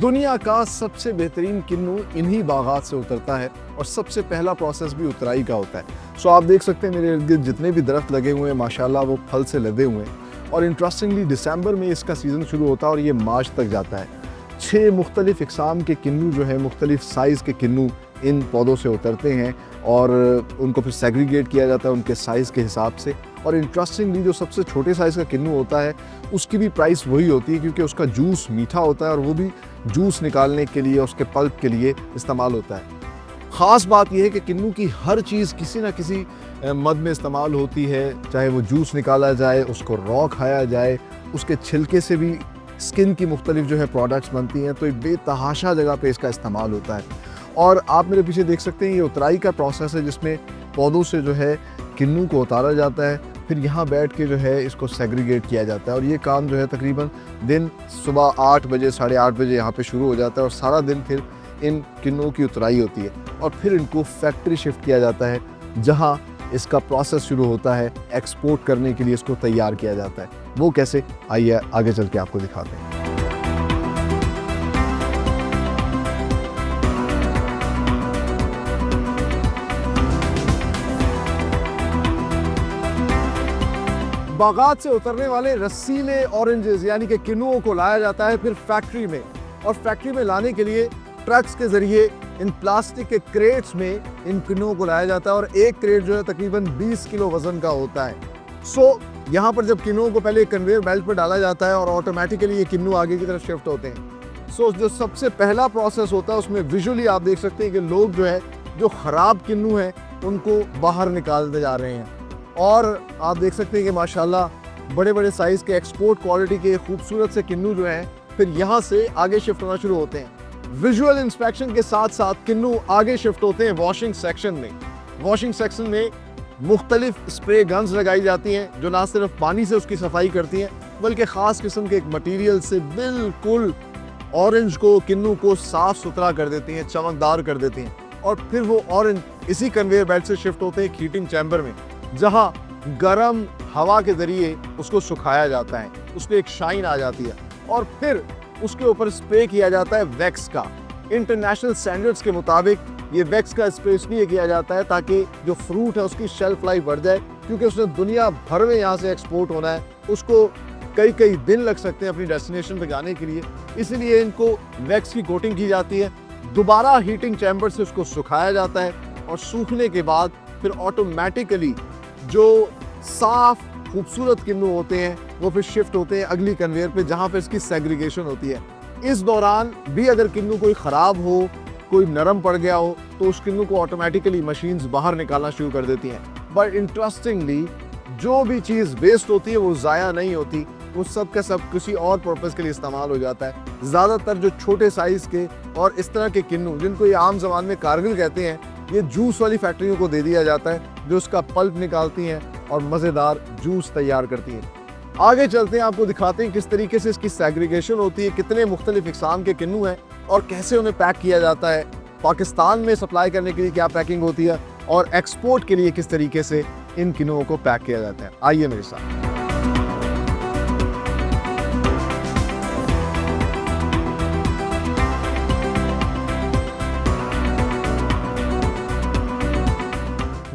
दुनिया का सबसे बेहतरीन किन्नू इन्हीं बागात से उतरता है और सबसे पहला प्रोसेस भी उतराई का होता है। सो आप देख सकते हैं मेरे इर्द गिर्द जितने भी दरख्त लगे हुए हैं माशाल्लाह वो फल से लदे हुए हैं। और इंटरेस्टिंगली दिसंबर में इसका सीज़न शुरू होता है और ये मार्च तक जाता है। 6 मुख्तलिफ इकसाम के किन्नू जो है, मुख्तलिफ साइज़ के किन्नू इन पौधों से उतरते हैं और उनको फिर सेग्रीगेट किया जाता है उनके साइज़ के हिसाब से। और इंटरेस्टिंगली जो सबसे छोटे साइज़ का किन्नू होता है उसकी भी प्राइस वही होती है, क्योंकि उसका जूस मीठा होता है और वो भी जूस निकालने के लिए, उसके पल्प के लिए इस्तेमाल होता है। ख़ास बात यह है कि किन्नू की हर चीज़ किसी न किसी मद में इस्तेमाल होती है, चाहे वो जूस निकाला जाए, उसको रॉ खाया जाए, उसके छिलके से भी स्किन की मुख्तलिफ जो है प्रोडक्ट्स बनती हैं। तो एक बेतहाशा जगह पे इसका इस्तेमाल होता है। और आप मेरे पीछे देख सकते हैं ये उतराई का प्रोसेस है जिसमें पौधों से जो है किन्नू को उतारा जाता है, फिर यहाँ बैठ के जो है इसको सेग्रीगेट किया जाता है। और ये काम जो है तकरीबन दिन सुबह 8 बजे 8:30 बजे यहाँ पे शुरू हो जाता है और सारा दिन फिर इन किन्नू की उतराई होती है और फिर इनको फैक्ट्री शिफ्ट किया जाता है जहाँ इसका प्रोसेस शुरू होता है, एक्सपोर्ट करने के लिए इसको तैयार किया जाता है। वो कैसे, आइए आगे चल के आपको दिखाते हैं। बागात से उतरने वाले रसीले ऑरेंजेस यानी कि किन्नुओं को लाया जाता है फिर फैक्ट्री में, और फैक्ट्री में लाने के लिए ट्रक्स के ज़रिए इन प्लास्टिक के क्रेट्स में इन किन्नुओं को लाया जाता है और एक क्रेट जो है तकरीबन 20 किलो वज़न का होता है। सो यहाँ पर जब किन्नुओं को पहले कन्वेयर बेल्ट पर डाला जाता है और ऑटोमेटिकली ये किन्नू आगे की तरफ शिफ्ट होते हैं। सो जो सबसे पहला प्रोसेस होता है उसमें विजुअली आप देख सकते हैं कि लोग जो है जो ख़राब किन्नू हैं उनको बाहर निकालते जा रहे हैं। और आप देख सकते हैं कि माशाल्लाह बड़े बड़े साइज़ के एक्सपोर्ट क्वालिटी के खूबसूरत से किन्नू जो हैं फिर यहाँ से आगे शिफ्ट होना शुरू होते हैं। विजुअल इंस्पेक्शन के साथ साथ किन्नू आगे शिफ्ट होते हैं वॉशिंग सेक्शन में। वॉशिंग सेक्शन में मुख्तलिफ स्प्रे गन्स लगाई जाती हैं जो ना सिर्फ पानी से उसकी सफाई करती हैं बल्कि ख़ास किस्म के एक मटीरियल से बिल्कुल ऑरेंज को, किन्नू को साफ़ सुथरा कर देती हैं, चमकदार कर देती हैं। और फिर वो ऑरेंज इसी कन्वेयर बेल्ट से शिफ्ट होते हैं हीटिंग चैम्बर में जहाँ गर्म हवा के ज़रिए उसको सुखाया जाता है, उस पर एक शाइन आ जाती है और फिर उसके ऊपर स्प्रे किया जाता है वैक्स का। इंटरनेशनल स्टैंडर्ड्स के मुताबिक ये वैक्स का स्प्रे इसलिए किया जाता है ताकि जो फ्रूट है उसकी शेल्फ लाइफ बढ़ जाए, क्योंकि उसने दुनिया भर में यहाँ से एक्सपोर्ट होना है, उसको कई कई दिन लग सकते हैं अपनी डेस्टिनेशन पे जाने के लिए। इसलिए इनको वैक्स की कोटिंग की जाती है, दोबारा हीटिंग चैम्बर से उसको सुखाया जाता है और सूखने के बाद फिर ऑटोमेटिकली जो साफ खूबसूरत किन्नू होते हैं वो फिर शिफ्ट होते हैं अगली कन्वेयर पे जहाँ पे इसकी सेग्रीगेशन होती है। इस दौरान भी अगर किन्नू कोई ख़राब हो, कोई नरम पड़ गया हो तो उस किन्नू को ऑटोमेटिकली मशीन्स बाहर निकालना शुरू कर देती हैं। बट इंटरेस्टिंगली जो भी चीज़ वेस्ट होती है वो ज़ाया नहीं होती, वो सब का सब किसी और पर्पज़ के लिए इस्तेमाल हो जाता है। ज़्यादातर जो छोटे साइज़ के और इस तरह के किन्नू जिनको ये आम ज़बान में कारगिल कहते हैं, ये जूस वाली फैक्ट्रियों को दे दिया जाता है जो उसका पल्प निकालती हैं और मज़ेदार जूस तैयार करती हैं। आगे चलते हैं, आपको दिखाते हैं किस तरीके से इसकी सेग्रीगेशन होती है, कितने मुख्तलिफ इकसाम के किन्नू हैं और कैसे उन्हें पैक किया जाता है। पाकिस्तान में सप्लाई करने के लिए क्या पैकिंग होती है और एक्सपोर्ट के लिए किस तरीके से इन किन्नुओं को पैक किया जाता है। आइए मेरे साथ।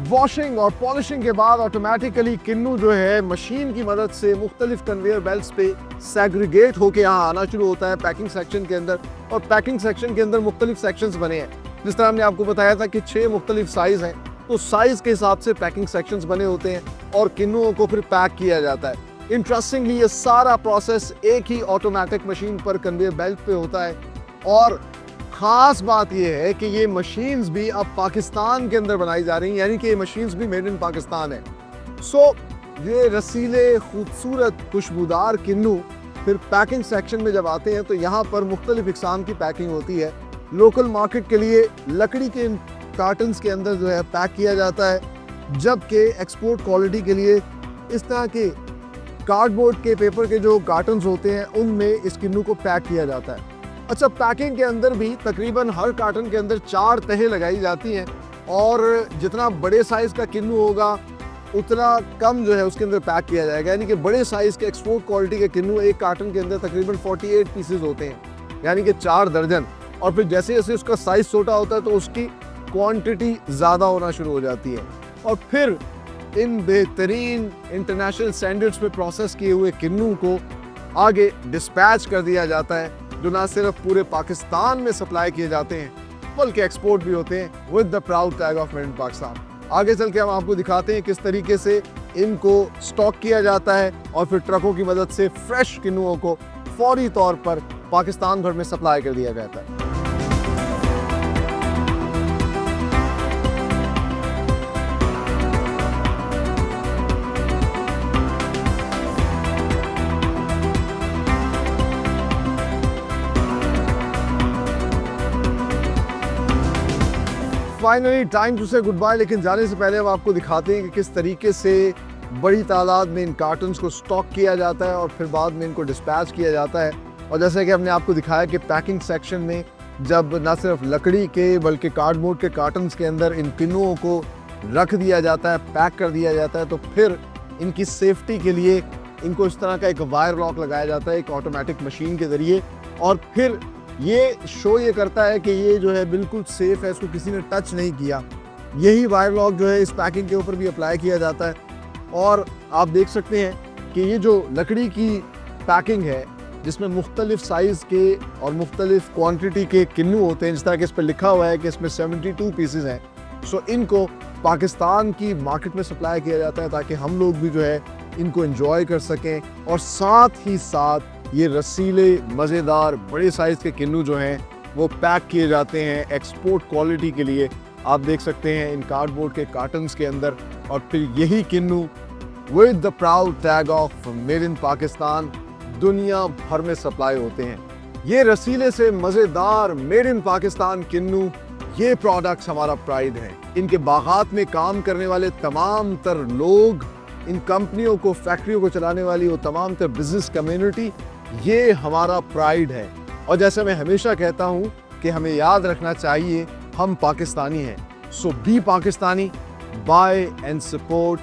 वॉशिंग और पॉलिशिंग के बाद ऑटोमेटिकली किन्नू जो है मशीन की मदद से मुख्तलिफ कन्वेयर बेल्ट्स पे सेग्रीगेट होके यहाँ आना शुरू होता है पैकिंग सेक्शन के अंदर। और पैकिंग सेक्शन के अंदर मुख्तलिफ सेक्शंस बने हैं, जिस तरह हमने आपको बताया था कि 6 मुख्तलिफ साइज़ हैं, तो साइज़ के हिसाब से पैकिंग सेक्शंस बने होते हैं और किन्नुओं को फिर पैक किया जाता है। इंटरेस्टिंगली ये सारा प्रोसेस एक ही ऑटोमेटिक मशीन पर कन्वेयर बेल्ट पे होता है। और ख़ास बात यह है कि ये मशीन्स भी अब पाकिस्तान के अंदर बनाई जा रही हैं, यानी कि ये मशीन्स भी मेड इन पाकिस्तान है। सो ये रसीले खूबसूरत खुशबूदार किन्नू फिर पैकिंग सेक्शन में जब आते हैं तो यहाँ पर मुख्तलिफ इकसाम की पैकिंग होती है। लोकल मार्केट के लिए लकड़ी के कार्टन्स के अंदर जो है पैक किया जाता है, जबकि एक्सपोर्ट क्वालिटी के लिए इस तरह के कार्डबोर्ड के पेपर के जो कार्टन्स होते हैं उनमें इस किन्नू को पैक किया जाता है। अच्छा, पैकिंग के अंदर भी तकरीबन हर कार्टन के अंदर 4 तहें लगाई जाती हैं और जितना बड़े साइज़ का किन्नू होगा उतना कम जो है उसके अंदर पैक किया जाएगा। यानी कि बड़े साइज़ के एक्सपोर्ट क्वालिटी के किन्नू एक कार्टन के अंदर तकरीबन 48 पीसेस होते हैं। यानी कि 4 दर्जन। और फिर जैसे जैसे उसका साइज छोटा होता है तो उसकी क्वांटिटी ज़्यादा होना शुरू हो जाती है। और फिर इन बेहतरीन इंटरनेशनल स्टैंडर्ड्स पे प्रोसेस किए हुए किन्नू को आगे डिस्पैच कर दिया जाता है, जो ना सिर्फ पूरे पाकिस्तान में सप्लाई किए जाते हैं बल्कि एक्सपोर्ट भी होते हैं with the proud tag of made in Pakistan. आगे चल के हम आपको दिखाते हैं किस तरीके से इनको स्टॉक किया जाता है और फिर ट्रकों की मदद से फ्रेश किन्नुओं को फौरी तौर पर पाकिस्तान भर में सप्लाई कर दिया जाता है। फाइनली टाइम टू से गुड बाय, लेकिन जाने से पहले हम आपको दिखाते हैं कि किस तरीके से बड़ी तादाद में इन कार्टन्स को स्टॉक किया जाता है और फिर बाद में इनको डिस्पैच किया जाता है। और जैसे कि हमने आपको दिखाया कि पैकिंग सेक्शन में जब ना सिर्फ लकड़ी के बल्कि कार्डबोर्ड के कार्टन्स के अंदर इन किन्नुओं को रख दिया जाता है, पैक कर दिया जाता है, तो फिर इनकी सेफ्टी के लिए इनको इस तरह का एक वायर लॉक लगाया जाता है एक ऑटोमेटिक मशीन के ज़रिए। और फिर ये शो ये करता है कि ये जो है बिल्कुल सेफ है, इसको किसी ने टच नहीं किया। यही वायर लॉक जो है इस पैकिंग के ऊपर भी अप्लाई किया जाता है। और आप देख सकते हैं कि ये जो लकड़ी की पैकिंग है जिसमें मुख्तलिफ साइज़ के और मुख्तलिफ क्वांटिटी के किन्नू होते हैं, जिस तरह के इस पर लिखा हुआ है कि इसमें 72 पीसेज हैं, सो इनको पाकिस्तान की मार्केट में सप्लाई किया जाता है ताकि हम लोग भी जो है इनको एंजॉय कर सकें। और साथ ही साथ ये रसीले मज़ेदार बड़े साइज़ के किन्नू जो हैं वो पैक किए जाते हैं एक्सपोर्ट क्वालिटी के लिए। आप देख सकते हैं इन कार्डबोर्ड के कार्टन्स के अंदर। और फिर यही kinnow with the proud tag of made in Pakistan दुनिया भर में सप्लाई होते हैं। ये रसीले से मज़ेदार मेड इन पाकिस्तान किन्नू, ये प्रोडक्ट्स हमारा प्राइड है। इनके बागात में काम करने वाले तमाम तर लोग, इन कंपनियों को, फैक्ट्रियों को चलाने वाली वो तमाम तर बिजनेस कम्युनिटी, ये हमारा प्राइड है। और जैसे मैं हमेशा कहता हूँ कि हमें याद रखना चाहिए हम पाकिस्तानी हैं। So be Pakistani, buy and support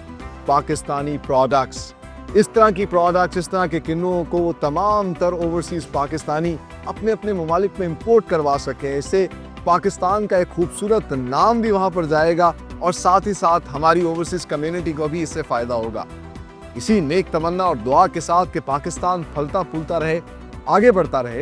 Pakistani products. इस तरह की प्रोडक्ट्स, इस तरह के किन्नुओं को वो तमाम तर ओवरसीज़ पाकिस्तानी अपने अपने ममालिक में इंपोर्ट करवा सकें। इससे पाकिस्तान का एक खूबसूरत नाम भी वहाँ पर जाएगा और साथ ही साथ हमारी ओवरसीज़ कम्युनिटी को भी इससे फ़ायदा होगा। इसी नेक तमन्ना और दुआ के साथ कि पाकिस्तान फलता फूलता रहे, आगे बढ़ता रहे।